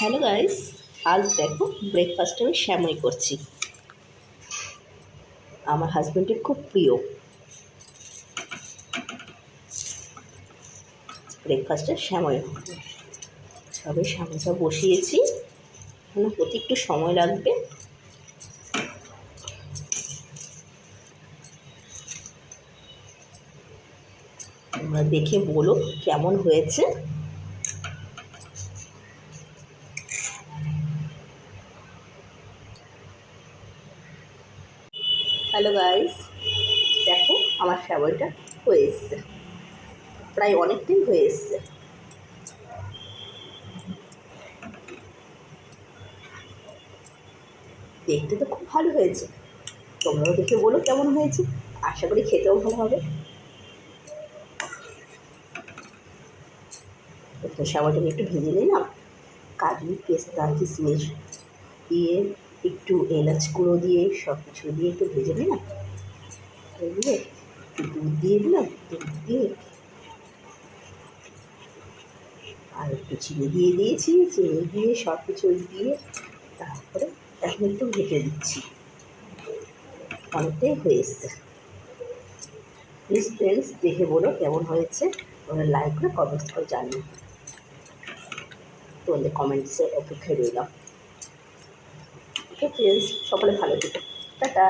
Hello guys, আজ দেখো ব্রেকফাস্টে আমি শ্যামাই করছি। আমার হাজব্যান্ডের খুব প্রিয় ব্রেকফাস্টে শ্যামাই। তবে শ্যামাইটা বসিয়েছি, হতে একটু সময় লাগবে। তোমরা দেখে বলো কেমন হয়েছে। হ্যালো গাইস, দেখো আমার শ্যামাইটা হয়ে এসছে, প্রায় অনেকটাই হয়ে এসছে। দেখতে তো খুব ভালো হয়েছে, তোমরাও দেখে বলো কেমন হয়েছে। আশা করি খেতেও ভালো হবে। তো শ্যামাইটাকে একটু ভেজে নিলাম, কাজু পেস্তা কিশমিশ দিয়ে, একটু এলাচ গুঁড়ো দিয়ে, সব কিছু দিয়ে একটু ভেজে নিলাম। দিয়ে একটু দুধ দিয়ে দিলাম, দুধ দিয়ে আর একটু চিনি দিয়ে দিয়েছি, চিনি দিয়ে সব কিছু দিয়ে তারপরে এখন একটু ঢেকে দিচ্ছি। অনেকটাই হয়ে এসছে। প্লিজ ফ্রেন্ডস দেখে বলো কেমন হয়েছে, ওরা লাইক করে কমেন্টস করে জানিও। তোমাদের কমেন্টসে অপেক্ষায় রইলাম। ওকে ফ্রেন্ডস, সকলে ভালো থেকো, টাটা।